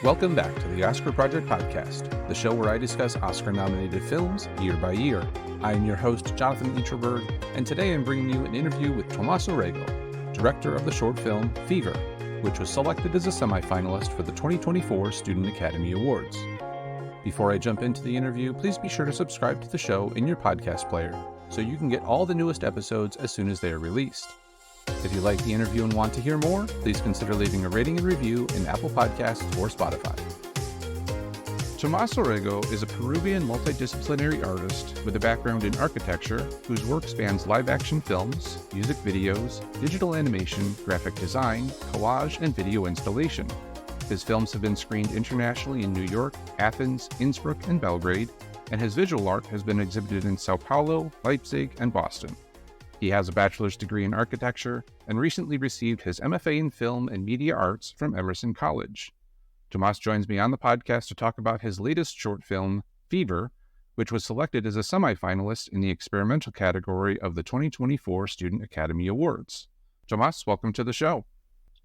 Welcome back to the Oscar Project Podcast, the show where I discuss Oscar-nominated films year by year. I am your host, Jonathan Introberg, and today I'm bringing you an interview with Tomás Orrego, director of the short film Fever, which was selected as a semifinalist for the 2024 Student Academy Awards. Before I jump into the interview, please be sure to subscribe to the show in your podcast player so you can get all the newest episodes as soon as they are released. If you like the interview and want to hear more, please consider leaving a rating and review in Apple Podcasts or Spotify. Tomás Orrego is a Peruvian multidisciplinary artist with a background in architecture whose work spans live-action films, music videos, digital animation, graphic design, collage, and video installation. His films have been screened internationally in New York, Athens, Innsbruck, and Belgrade, and his visual art has been exhibited in Sao Paulo, Leipzig, and Boston. He has a bachelor's degree in architecture and recently received his MFA in Film and Media Arts from Emerson College. Tomás joins me on the podcast to talk about his latest short film, Fever, which was selected as a semifinalist in the experimental category of the 2024 Student Academy Awards. Tomás, welcome to the show.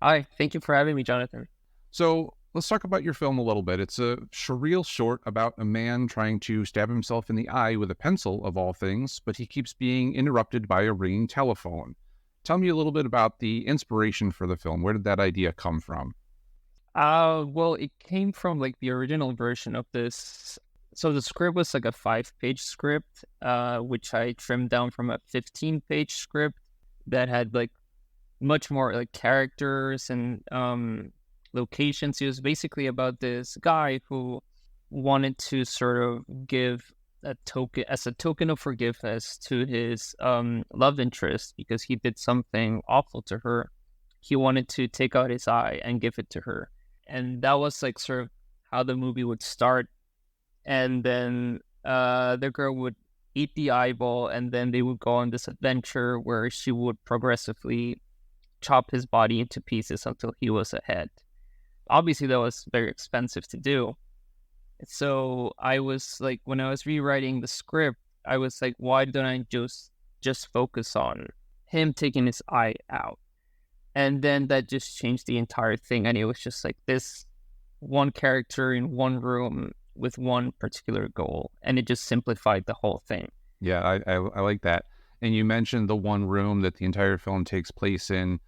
Hi, thank you for having me, Jonathan. So let's talk about your film a little bit. It's a surreal short about a man trying to stab himself in the eye with a pencil, of all things, but he keeps being interrupted by a ringing telephone. Tell me a little bit about the inspiration for the film. Where did that idea come from? Well, it came from the original version of this. So the script was a 5-page script, which I trimmed down from a 15-page script that had much more characters and locations. It was basically about this guy who wanted to sort of give a token of forgiveness to his love interest because he did something awful to her. He wanted to take out his eye and give it to her. And that was sort of how the movie would start. And then the girl would eat the eyeball, and then they would go on this adventure where she would progressively chop his body into pieces until he was a head. Obviously, that was very expensive to do. So I was when I was rewriting the script, I was why don't I just focus on him taking his eye out? And then that just changed the entire thing. And it was just this one character in one room with one particular goal. And it just simplified the whole thing. Yeah, I like that. And you mentioned the one room that the entire film takes place in.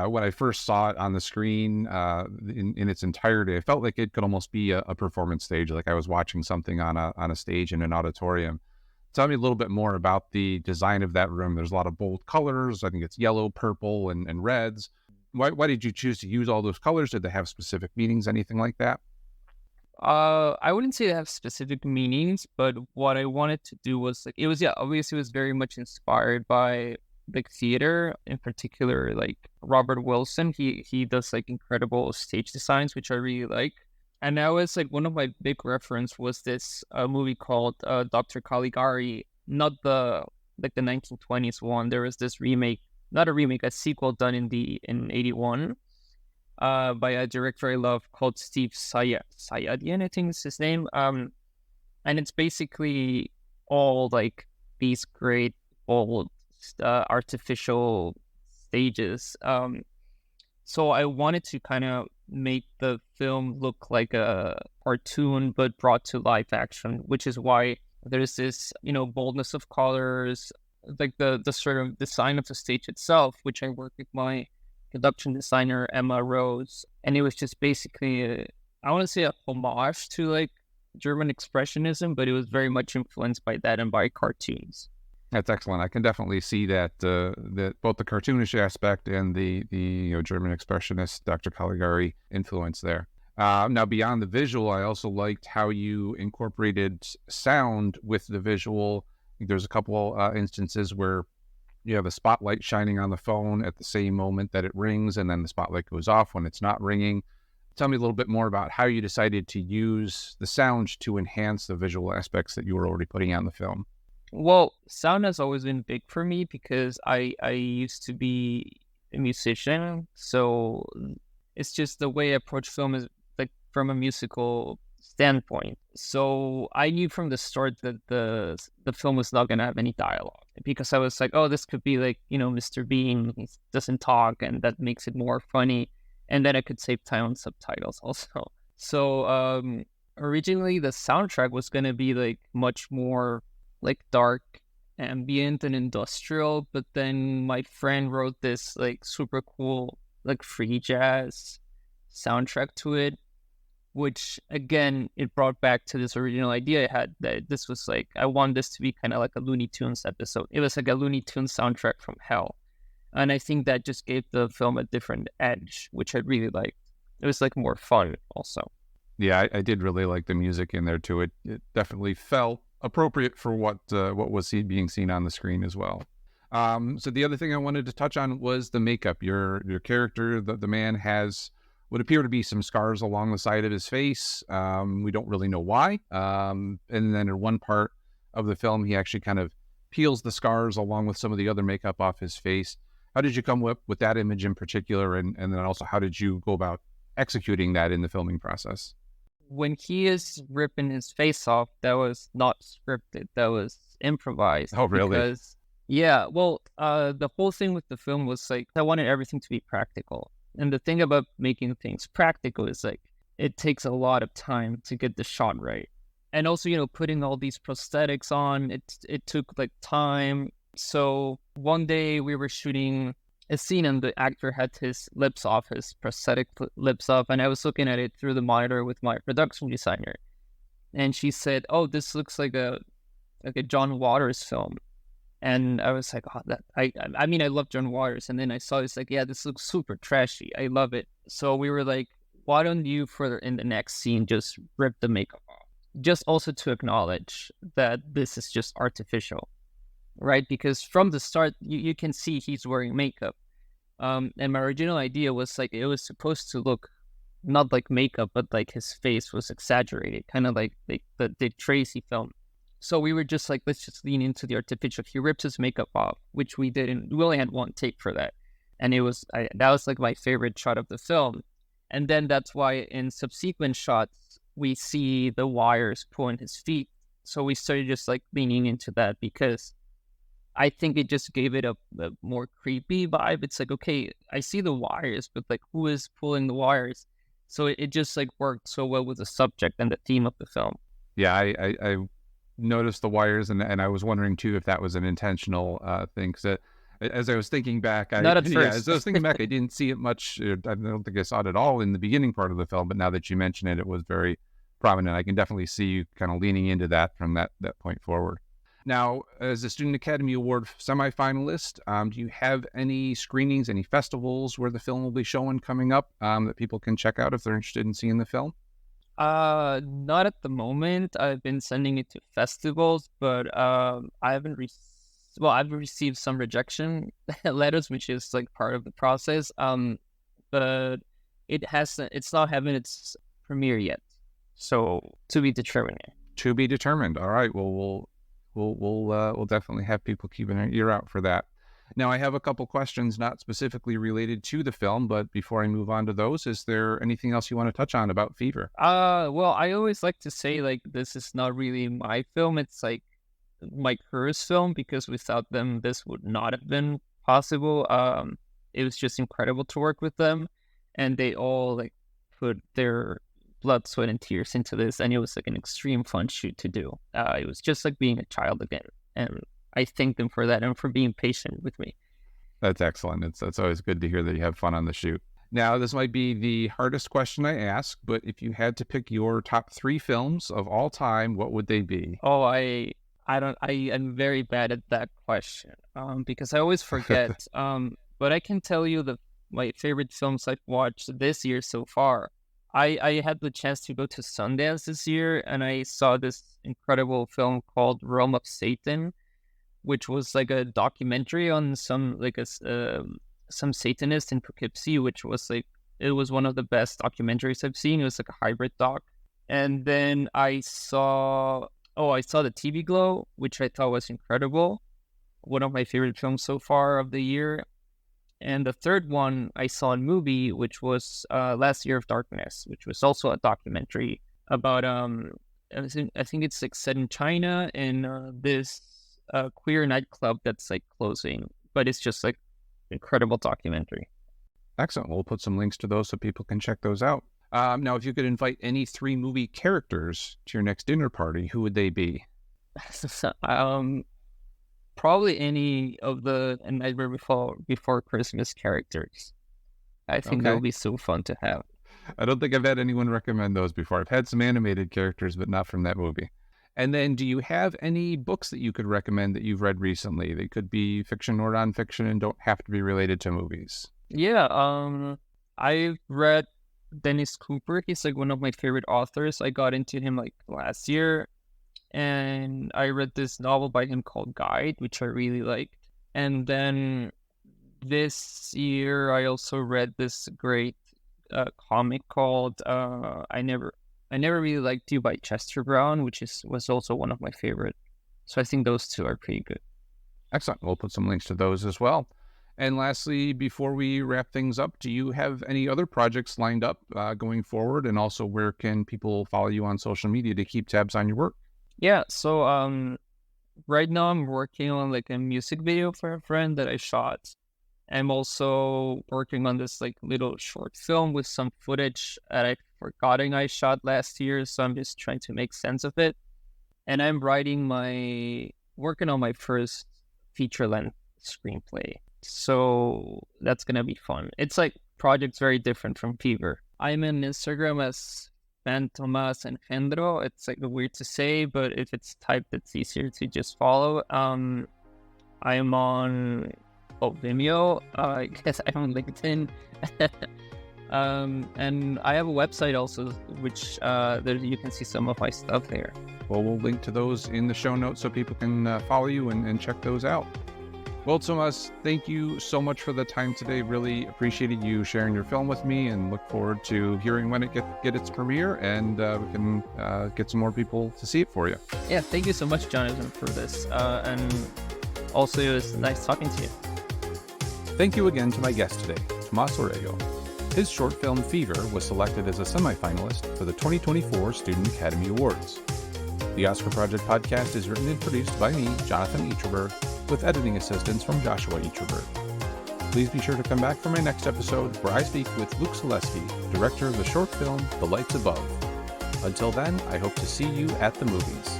When I first saw it on the screen in its entirety, I felt like it could almost be a performance stage, like I was watching something on a stage in an auditorium. Tell me a little bit more about the design of that room. There's a lot of bold colors. I think it's yellow, purple, and reds. Why did you choose to use all those colors? Did they have specific meanings, anything like that? I wouldn't say they have specific meanings, but what I wanted to do was obviously it was very much inspired by theater, in particular Robert Wilson. He does incredible stage designs, which I really like. And that was one of my big reference was this movie called Dr. Caligari, not the 1920s one. There was this remake, not a remake, a sequel done in 81 by a director I love called Stephen Sayadian, I think is his name. And it's basically all these great old artificial stages. So I wanted to kind of make the film look like a cartoon but brought to live action, which is why there's this boldness of colors, the sort of design of the stage itself, which I worked with my production designer Emma Rose, and it was just basically I want to say a homage to German expressionism, but it was very much influenced by that and by cartoons. That's excellent. I can definitely see that both the cartoonish aspect and the German expressionist Dr. Caligari influence there. Now, beyond the visual, I also liked how you incorporated sound with the visual. I think there's a couple instances where you have a spotlight shining on the phone at the same moment that it rings, and then the spotlight goes off when it's not ringing. Tell me a little bit more about how you decided to use the sound to enhance the visual aspects that you were already putting on the film. Well, sound has always been big for me because I used to be a musician. So it's just the way I approach film is from a musical standpoint. So I knew from the start that the film was not going to have any dialogue because I was oh, this could be Mr. Bean, he doesn't talk and that makes it more funny. And then I could save time on subtitles also. So originally the soundtrack was gonna be like much more like dark, ambient, and industrial, but then my friend wrote this like super cool like free jazz soundtrack to it, which again it brought back to this original idea I had that this was like I want this to be kind of like a Looney Tunes episode. It was like a Looney Tunes soundtrack from hell, and I think that just gave the film a different edge, which I really liked. It was like more fun also. Yeah, I did really like the music in there too. It definitely felt appropriate for what was being seen on the screen as well. So the other thing I wanted to touch on was the makeup. Your character, the man, has what appear to be some scars along the side of his face. We don't really know why. And then in one part of the film, he actually kind of peels the scars along with some of the other makeup off his face. How did you come up with that image in particular? And then also, how did you go about executing that in the filming process? When he is ripping his face off, that was not scripted. That was improvised. Oh, really? Because, yeah, well, the whole thing with the film was like I wanted everything to be practical. And the thing about making things practical is like it takes a lot of time to get the shot right. And also, putting all these prosthetics on, it took like time. So one day we were shooting a scene and the actor had his lips off, his prosthetic lips off, and I was looking at it through the monitor with my production designer, and she said, "Oh, this looks like a John Waters film," and I was like, "Oh, that I mean, I love John Waters," and then I saw it's like, "Yeah, this looks super trashy. I love it." So we were like, "Why don't you further in the next scene just rip the makeup off?" Just also to acknowledge that this is just artificial. Right, because from the start you can see he's wearing makeup, and my original idea was like it was supposed to look not like makeup, but like his face was exaggerated, kind of like the Tracy film. So we were just like, let's just lean into the artificial. He rips his makeup off, which we did, and we only had one take for that, and that was like my favorite shot of the film, and then that's why in subsequent shots we see the wires pulling his feet. So we started just like leaning into that because I think it just gave it a more creepy vibe. It's like, okay, I see the wires, but like, who is pulling the wires? So it just like worked so well with the subject and the theme of the film. Yeah, I noticed the wires, and I was wondering too if that was an intentional thing. Because as I was thinking back, Not at yeah, first. as I was thinking back, I didn't see it much. I don't think I saw it at all in the beginning part of the film. But now that you mention it, it was very prominent. I can definitely see you kind of leaning into that from that point forward. Now, as a Student Academy Award semifinalist, do you have any screenings, any festivals where the film will be showing coming up that people can check out if they're interested in seeing the film? Not at the moment. I've been sending it to festivals, but I haven't I've received some rejection letters, which is like part of the process. But it's not having its premiere yet, so to be determined. To be determined. All right. Well, we'll definitely have people keeping an ear out for that. Now, I have a couple questions not specifically related to the film, but before I move on to those, is there anything else you want to touch on about Fever? Well, I always like to say like this is not really my film. It's like my crew's film because without them, this would not have been possible. It was just incredible to work with them, and they all like put their blood, sweat, and tears into this, and it was like an extreme fun shoot to do. It was just like being a child again, and I thank them for that and for being patient with me. That's excellent. It's always good to hear that you have fun on the shoot. Now, this might be the hardest question I ask, but if you had to pick your top 3 films of all time, what would they be? Oh, I am very bad at that question because I always forget. But I can tell you my favorite films I've watched this year so far. I had the chance to go to Sundance this year, and I saw this incredible film called Realm of Satan, which was like a documentary on some Satanist in Poughkeepsie, which was like it was one of the best documentaries I've seen. It was like a hybrid doc. And then I saw the TV Glow, which I thought was incredible. One of my favorite films so far of the year. And the third one I saw in movie, which was Last Year of Darkness, which was also a documentary about I think it's like set in China and this queer nightclub that's like closing, but it's just like incredible documentary. Excellent. We'll put some links to those so people can check those out. Now, if you could invite any 3 movie characters to your next dinner party, who would they be? Probably any of the Nightmare Before Christmas characters. I think that Okay. would be so fun to have. I don't think I've had anyone recommend those before. I've had some animated characters, but not from that movie. And then do you have any books that you could recommend that you've read recently? They could be fiction or nonfiction and don't have to be related to movies. Yeah, I've read Dennis Cooper. He's like one of my favorite authors. I got into him like last year, and I read this novel by him called Guide, which I really liked. And then this year, I also read this great comic called I Never Really Liked You by Chester Brown, which was also one of my favorite. So I think those two are pretty good. Excellent. We'll put some links to those as well. And lastly, before we wrap things up, do you have any other projects lined up going forward? And also, where can people follow you on social media to keep tabs on your work? Yeah, so right now I'm working on like a music video for a friend that I shot. I'm also working on this like little short film with some footage that I forgotten I shot last year, so I'm just trying to make sense of it. And I'm working on my first feature-length screenplay. So that's gonna be fun. It's like projects very different from Fever. I'm on Instagram as Fan Tomás Engendro. It's like weird to say, but if it's typed, it's easier to just follow. I'm on Vimeo. I guess I'm on LinkedIn. And I have a website also, which there you can see some of my stuff there. Well, we'll link to those in the show notes so people can follow you and check those out. Well, Tomás, thank you so much for the time today. Really appreciated you sharing your film with me, and look forward to hearing when it get its premiere, and we can get some more people to see it for you. Yeah, thank you so much, Jonathan, for this. And also, it was nice talking to you. Thank you again to my guest today, Tomás Orrego. His short film Fever was selected as a semifinalist for the 2024 Student Academy Awards. The Oscar Project podcast is written and produced by me, Jonathan Eacherberg, with editing assistance from Joshua Eacherberg. Please be sure to come back for my next episode, where I speak with Luke Selesky, director of the short film The Lights Above. Until then, I hope to see you at the movies.